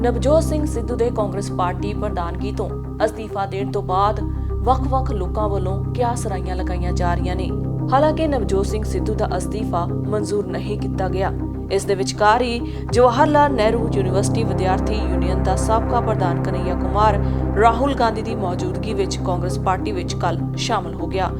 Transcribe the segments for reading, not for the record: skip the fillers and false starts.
ਨਵਜੋਤ ਸਿੰਘ ਸਿੱਧੂ ਦੇ ਕਾਂਗਰਸ ਪਾਰਟੀ ਪ੍ਰਧਾਨਗੀ ਤੋਂ ਅਸਤੀਫਾ ਦੇਣ ਤੋਂ ਬਾਅਦ ਵੱਖ-ਵੱਖ ਲੋਕਾਂ ਵੱਲੋਂ ਕਿਆਸਰਾਈਆਂ ਲਗਾਈਆਂ ਜਾ ਰਹੀਆਂ ਨੇ। ਹਾਲਾਂਕਿ ਨਵਜੋਤ ਸਿੰਘ ਸਿੱਧੂ ਦਾ ਅਸਤੀਫਾ ਮਨਜ਼ੂਰ ਨਹੀਂ ਕੀਤਾ ਗਿਆ। ਇਸ ਦੇ ਵਿਚਕਾਰ ਹੀ ਜਵਾਹਰ ਲਾਲ ਨਹਿਰੂ ਯੂਨੀਵਰਸਿਟੀ ਵਿਦਿਆਰਥੀ ਯੂਨੀਅਨ ਦਾ ਸਾਬਕਾ ਪ੍ਰਧਾਨ ਕਨਈਆ ਕੁਮਾਰ ਰਾਹੁਲ ਗਾਂਧੀ ਦੀ ਮੌਜੂਦਗੀ ਵਿੱਚ ਕਾਂਗਰਸ ਪਾਰਟੀ ਵਿੱਚ ਕੱਲ ਸ਼ਾਮਲ ਹੋ ਗਿਆ।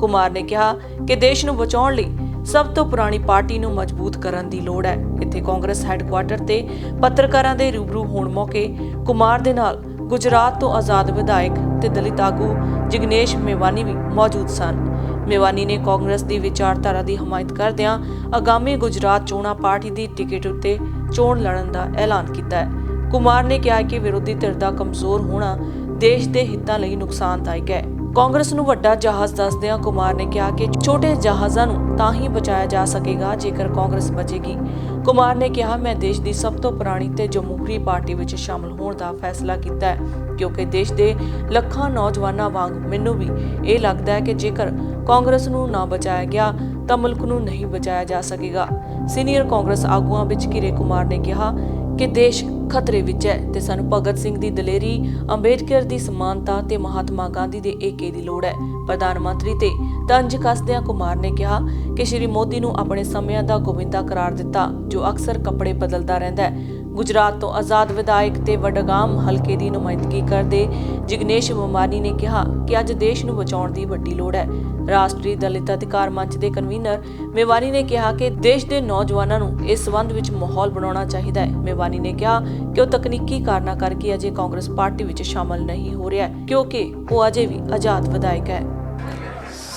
ਕੁਮਾਰ ਨੇ ਕਿਹਾ ਕਿ ਦੇਸ਼ ਨੂੰ ਬਚਾਉਣ ਲਈ ਸਭ ਤੋਂ ਪੁਰਾਣੀ ਪਾਰਟੀ ਨੂੰ ਮਜ਼ਬੂਤ ਕਰਨ ਦੀ ਲੋੜ ਹੈ। ਇੱਥੇ ਕਾਂਗਰਸ ਹੈੱਡਕੁਆਰਟਰ ਤੇ ਪੱਤਰਕਾਰਾਂ ਦੇ ਰੂਬਰੂ ਹੋਣ ਮੌਕੇ ਕੁਮਾਰ ਦੇ ਨਾਲ ਗੁਜਰਾਤ ਤੋਂ ਆਜ਼ਾਦ ਵਿਧਾਇਕ ਤੇ ਦਲਿਤ ਆਗੂ ਜਿਗਨੇਸ਼ ਮੇਵਾਨੀ ਵੀ ਮੌਜੂਦ ਸਨ। ਮੇਵਾਨੀ ਨੇ ਕਾਂਗਰਸ ਦੀ ਵਿਚਾਰਧਾਰਾ ਦੀ ਹਮਾਇਤ ਕਰਦਿਆਂ ਆਗਾਮੀ ਗੁਜਰਾਤ ਚੋਣਾਂ ਪਾਰਟੀ ਦੀ ਟਿਕਟ ਉੱਤੇ ਚੋਣ ਲੜਨ ਦਾ ਐਲਾਨ ਕੀਤਾ ਹੈ। ਕੁਮਾਰ ਨੇ ਕਿਹਾ ਕਿ ਵਿਰੋਧੀ ਧਿਰ ਦਾ ਕਮਜ਼ੋਰ ਹੋਣਾ ਦੇਸ਼ ਦੇ ਹਿੱਤਾਂ ਲਈ ਨੁਕਸਾਨਦਾਇਕ ਹੈ। ਕਾਂਗਰਸ ਨੂੰ ਵੱਡਾ ਜਹਾਜ਼ ਦੱਸਦਿਆਂ ਕੁਮਾਰ ਨੇ ਕਿਹਾ ਕਿ ਛੋਟੇ ਜਹਾਜ਼ਾਂ ਨੂੰ ਤਾਂ ਹੀ ਬਚਾਇਆ ਜਾ ਸਕੇਗਾ ਜੇਕਰ ਕਾਂਗਰਸ ਬਚੇਗੀ। ਕੁਮਾਰ ਨੇ ਕਿਹਾ, ਮੈਂ ਦੇਸ਼ ਦੀ ਸਭ ਤੋਂ ਪੁਰਾਣੀ ਤੇ ਜਮਹੂਰੀ ਪਾਰਟੀ ਵਿੱਚ ਸ਼ਾਮਲ ਹੋਣ ਦਾ ਫੈਸਲਾ ਕੀਤਾ ਹੈ ਕਿਉਂਕਿ ਦੇਸ਼ ਦੇ ਲੱਖਾਂ ਨੌਜਵਾਨਾਂ ਵਾਂਗ ਮੈਨੂੰ ਵੀ ਇਹ ਲੱਗਦਾ ਹੈ ਕਿ ਜੇਕਰ ਕਾਂਗਰਸ ਨੂੰ ਨਾ ਬਚਾਇਆ ਗਿਆ ਤਾਂ ਮੁਲਕ ਨੂੰ ਨਹੀਂ ਬਚਾਇਆ ਜਾ ਸਕੇਗਾ। ਸੀਨੀਅਰ ਕਾਂਗਰਸ ਆਗੂਆਂ ਵਿੱਚ ਘਿਰੇ ਕੁਮਾਰ ਨੇ ਕਿਹਾ ਕਿ ਦੇਸ਼ ਖਤਰੇ ਵਿੱਚ ਹੈ ਤੇ ਸਾਨੂੰ ਭਗਤ ਸਿੰਘ ਦੀ ਦਲੇਰੀ, ਅੰਬੇਡਕਰ ਦੀ ਸਮਾਨਤਾ ਤੇ ਮਹਾਤਮਾ ਗਾਂਧੀ ਦੇ ਏਕੇ ਦੀ ਲੋੜ ਹੈ। ਪ੍ਰਧਾਨ ਮੰਤਰੀ ਤੇ ਤੰਜ ਕੱਸਦਿਆਂ ਕੁਮਾਰ ਨੇ ਕਿਹਾ ਕਿ ਸ਼੍ਰੀ ਮੋਦੀ ਨੂੰ ਆਪਣੇ ਸਮਿਆਂ ਦਾ ਗੋਬਿੰਦਾ ਕਰਾਰ ਦਿੱਤਾ ਜੋ ਅਕਸਰ ਕੱਪੜੇ ਬਦਲਦਾ ਰਹਿੰਦਾ ਹੈ। ਗੁਜਰਾਤ ਤੋਂ ਆਜ਼ਾਦ ਵਿਧਾਇਕ ਤੇ ਵਡਗਾਮ ਹਲਕੇ ਦੀ ਨੁਮਾਇੰਦਗੀ ਕਰਦੇ ਜਿਗਨੇਸ਼ ਮੇਵਾਨੀ ਨੇ ਕਿਹਾ ਕਿ ਅੱਜ ਦੇਸ਼ ਨੂੰ ਬਚਾਉਣ ਦੀ ਵੱਡੀ ਲੋੜ ਹੈ। ਰਾਸ਼ਟਰੀ ਦਲਿਤ ਅਧਿਕਾਰ ਮੰਚ ਦੇ ਕਨਵੀਨਰ ਮੇਵਾਨੀ ਨੇ ਕਿਹਾ ਕਿ ਦੇਸ਼ ਦੇ ਨੌਜਵਾਨਾਂ ਨੂੰ ਇਸ ਸੰਬੰਧ ਵਿੱਚ ਮਾਹੌਲ ਬਣਾਉਣਾ ਚਾਹੀਦਾ ਹੈ। ਮੇਵਾਨੀ ਨੇ ਕਿਹਾ ਕਿ ਉਹ ਤਕਨੀਕੀ ਕਾਰਨਾਂ ਕਰਕੇ ਅਜੇ ਕਾਂਗਰਸ ਪਾਰਟੀ ਵਿੱਚ ਸ਼ਾਮਲ ਨਹੀਂ ਹੋ ਰਿਹਾ ਕਿਉਂਕਿ ਉਹ ਅਜੇ ਵੀ ਆਜ਼ਾਦ ਵਿਧਾਇਕ ਹੈ।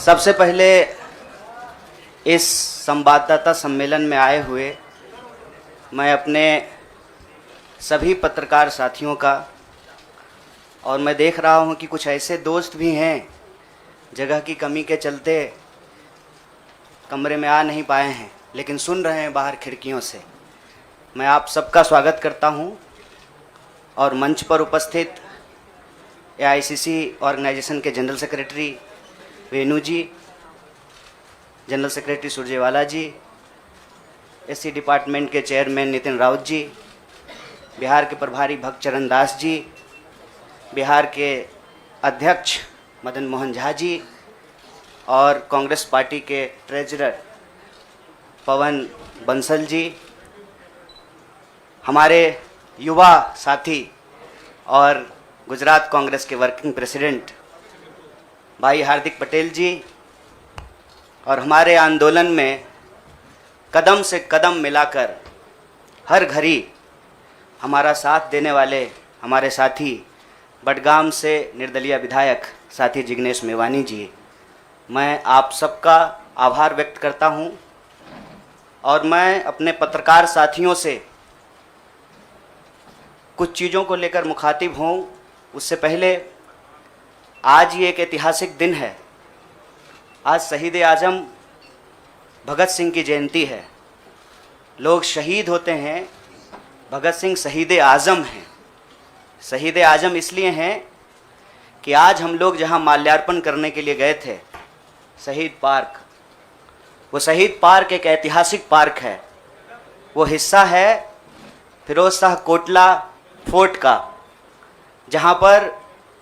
सबसे पहले इस संवाददाता सम्मेलन में आए हुए मैं अपने सभी पत्रकार साथियों का, और मैं देख रहा हूं कि कुछ ऐसे दोस्त भी हैं जगह की कमी के चलते कमरे में आ नहीं पाए हैं लेकिन सुन रहे हैं बाहर खिड़कियों से। मैं आप सबका स्वागत करता हूं और मंच पर उपस्थित AICC ऑर्गेनाइजेशन के जनरल सेक्रेटरी वेणु जी, जनरल सेक्रेटरी सुरजेवाला जी, SC डिपार्टमेंट के चेयरमैन नितिन राउत जी, बिहार के प्रभारी भक्त चरण दास जी, बिहार के अध्यक्ष मदन मोहन झा जी और कांग्रेस पार्टी के ट्रेजरर पवन बंसल जी, हमारे युवा साथी और गुजरात कांग्रेस के वर्किंग प्रेसिडेंट भाई हार्दिक पटेल जी, और हमारे आंदोलन में कदम से कदम मिलाकर हर घड़ी हमारा साथ देने वाले हमारे साथी बडगाम से निर्दलीय विधायक साथी जिग्नेश मेवानी जी, मैं आप सबका आभार व्यक्त करता हूं। और मैं अपने पत्रकार साथियों से कुछ चीज़ों को लेकर मुखातिब हूं। उससे पहले आज ये एक ऐतिहासिक दिन है। आज शहीद आज़म भगत सिंह की जयंती है। लोग शहीद होते हैं, भगत सिंह शहीद आज़म हैं। शहीद आज़म इसलिए हैं कि आज हम लोग जहां माल्यार्पण करने के लिए गए थे, शहीद पार्क, वो शहीद पार्क एक ऐतिहासिक पार्क है। वो हिस्सा है फिरोज शाह कोटला फोर्ट का, जहां पर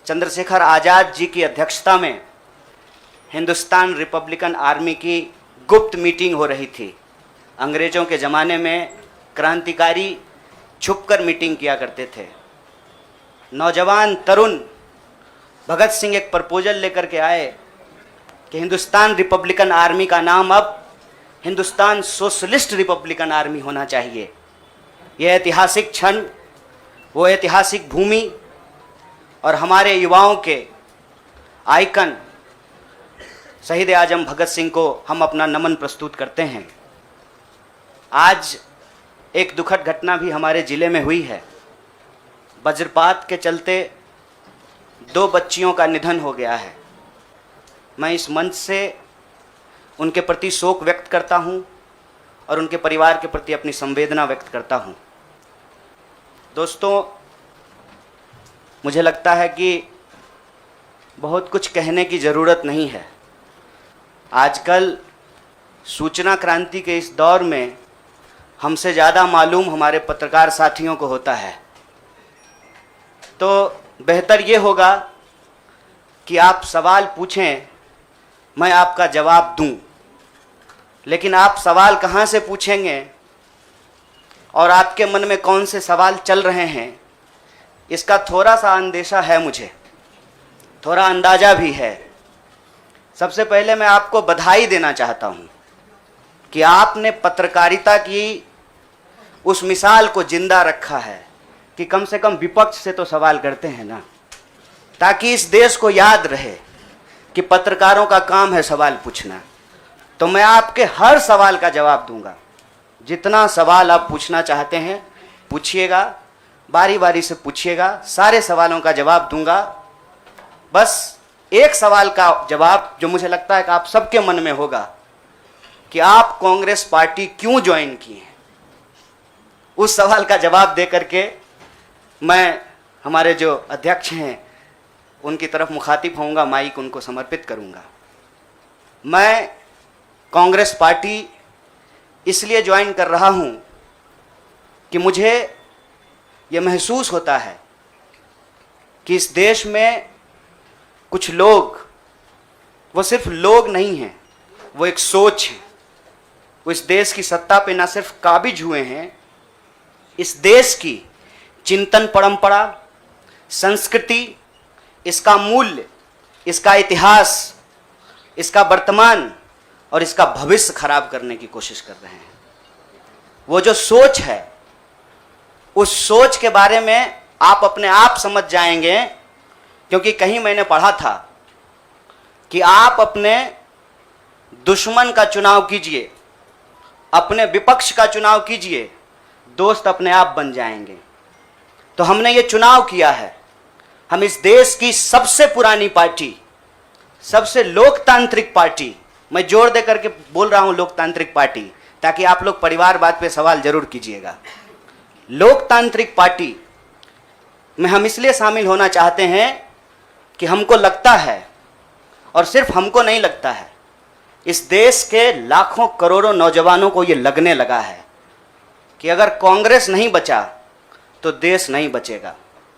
चंद्रशेखर आज़ाद जी की अध्यक्षता में हिंदुस्तान रिपब्लिकन आर्मी की गुप्त मीटिंग हो रही थी। अंग्रेज़ों के ज़माने में क्रांतिकारी छुपकर मीटिंग किया करते थे। नौजवान तरुण भगत सिंह एक प्रपोजल लेकर के आए कि हिंदुस्तान रिपब्लिकन आर्मी का नाम अब हिंदुस्तान सोशलिस्ट रिपब्लिकन आर्मी होना चाहिए। यह ऐतिहासिक क्षण, वो ऐतिहासिक भूमि और हमारे युवाओं के आइकन शहीद आज़म भगत सिंह को हम अपना नमन प्रस्तुत करते हैं। आज एक दुखद घटना भी हमारे ज़िले में हुई है। वज्रपात के चलते 2 बच्चियों का निधन हो गया है। मैं इस मंच से उनके प्रति शोक व्यक्त करता हूं और उनके परिवार के प्रति अपनी संवेदना व्यक्त करता हूं। दोस्तों, मुझे लगता है कि बहुत कुछ कहने की ज़रूरत नहीं है। आजकल सूचना क्रांति के इस दौर में हमसे ज़्यादा मालूम हमारे पत्रकार साथियों को होता है। तो बेहतर ये होगा कि आप सवाल पूछें, मैं आपका जवाब दूं। लेकिन आप सवाल कहाँ से पूछेंगे और आपके मन में कौन से सवाल चल रहे हैं, इसका थोड़ा सा अंदेशा है, मुझे थोड़ा अंदाज़ा भी है। सबसे पहले मैं आपको बधाई देना चाहता हूं कि आपने पत्रकारिता की उस मिसाल को जिंदा रखा है कि कम से कम विपक्ष से तो सवाल करते हैं ना, ताकि इस देश को याद रहे कि पत्रकारों का काम है सवाल पूछना। तो मैं आपके हर सवाल का जवाब दूंगा। जितना सवाल आप पूछना चाहते हैं पूछिएगा, बारी बारी से पूछिएगा, सारे सवालों का जवाब दूंगा। बस एक सवाल का जवाब जो मुझे लगता है कि आप सबके मन में होगा कि आप कांग्रेस पार्टी क्यों ज्वाइन किए हैं, उस सवाल का जवाब दे करके मैं हमारे जो अध्यक्ष हैं उनकी तरफ मुखातिब होऊंगा, माइक उनको समर्पित करूंगा। मैं कांग्रेस पार्टी इसलिए ज्वाइन कर रहा हूं कि मुझे यह महसूस होता है कि इस देश में कुछ लोग, वो सिर्फ लोग नहीं हैं, वो एक सोच है। वो इस देश की सत्ता पे ना सिर्फ काबिज हुए हैं, इस देश की चिंतन परंपरा, संस्कृति, इसका मूल्य, इसका इतिहास, इसका वर्तमान और इसका भविष्य खराब करने की कोशिश कर रहे हैं। वो जो सोच है, उस सोच के बारे में आप अपने आप समझ जाएंगे, क्योंकि कहीं मैंने पढ़ा था कि आप अपने दुश्मन का चुनाव कीजिए, अपने विपक्ष का चुनाव कीजिए, दोस्त अपने आप बन जाएंगे। तो हमने ये चुनाव किया है। हम इस देश की सबसे पुरानी पार्टी, सबसे लोकतांत्रिक पार्टी, मैं जोर दे करके बोल रहा हूं लोकतांत्रिक पार्टी, ताकि आप लोग परिवारवाद पे सवाल जरूर कीजिएगा। लोकतांत्रिक पार्टी में हम इसलिए शामिल होना चाहते हैं कि हमको लगता है, और सिर्फ हमको नहीं लगता है, इस देश के लाखों करोड़ों नौजवानों को ये लगने लगा है कि अगर कांग्रेस नहीं बचा तो देश नहीं बचेगा।